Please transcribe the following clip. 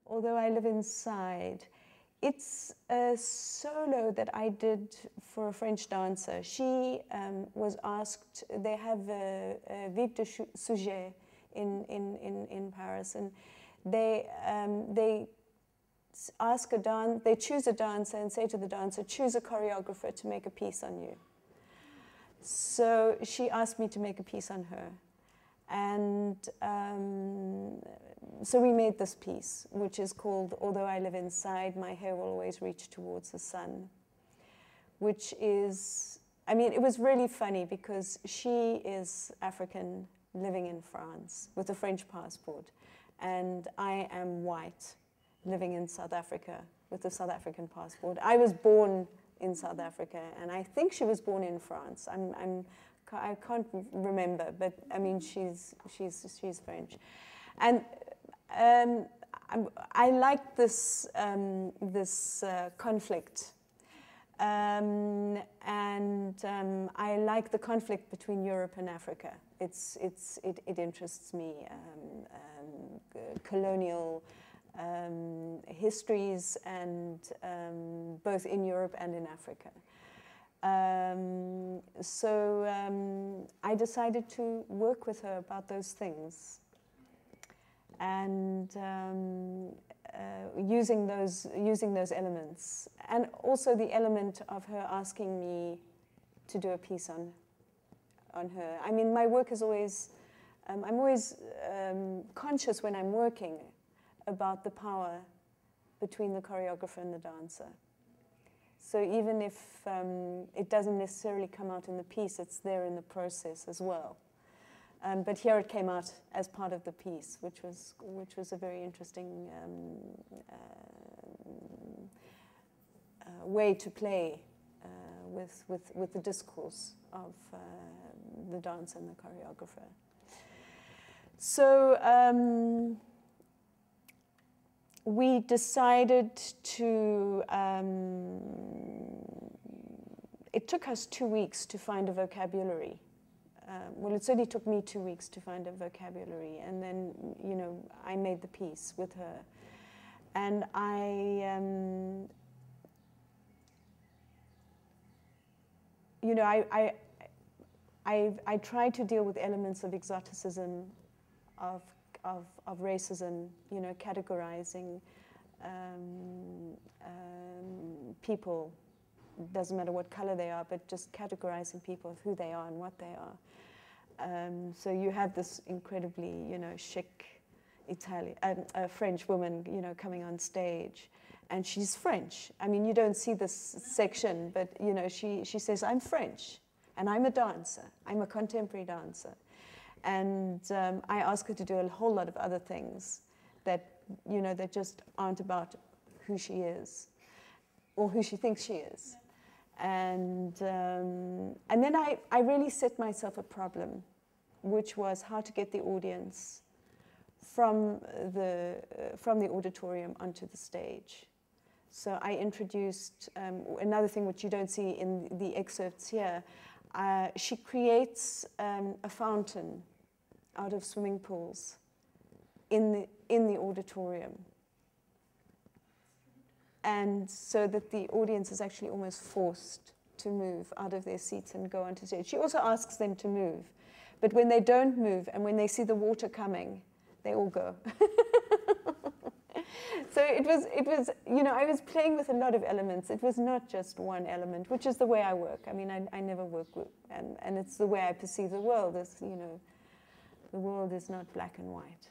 Although I Live Inside. It's a solo that I did for a French dancer. She was asked, they have a Vip de Sujet in Paris, and they ask they choose a dancer and say to the dancer, choose a choreographer to make a piece on you. So she asked me to make a piece on her. And so we made this piece, which is called Although I Live Inside, My Hair Will Always Reach Towards the Sun, which is, I mean, it was really funny because she is African living in France with a French passport, and I am white living in South Africa with a South African passport. I was born in South Africa, and I think she was born in France. I can't remember, but I mean, she's French, and I like this conflict, and I like the conflict between Europe and Africa. It interests me. Colonial histories, and both in Europe and in Africa. So I decided to work with her about those things, and using those elements, and also the element of her asking me to do a piece on her. I mean, my work is always, I'm always conscious when I'm working about the power between the choreographer and the dancer. So even if it doesn't necessarily come out in the piece, it's there in the process as well. But here it came out as part of the piece, which was a very interesting way to play with the discourse of the dancer and the choreographer. So we decided to, it took us 2 weeks to find a vocabulary. Well, it certainly took me 2 weeks to find a vocabulary, and then, you know, I made the piece with her. And you know, I tried to deal with elements of exoticism, of racism, you know, categorizing people. Doesn't matter what color they are, but just categorizing people of who they are and what they are. So you have this incredibly, you know, chic French woman, you know, coming on stage, and she's French. I mean, you don't see this section, but you know, she says, "I'm French, and I'm a dancer. I'm a contemporary dancer." And I ask her to do a whole lot of other things that, you know, that just aren't about who she is or who she thinks she is. And then I really set myself a problem, which was how to get the audience from the auditorium onto the stage. So I introduced another thing which you don't see in the excerpts here. She creates a fountain out of swimming pools in the auditorium, and so that the audience is actually almost forced to move out of their seats and go onto stage. She also asks them to move, but when they don't move and when they see the water coming, they all go. So it was, you know, I was playing with a lot of elements. It was not just one element, which is the way I work. I mean, I never work with, and it's the way I perceive the world, is, you know, the world is not black and white.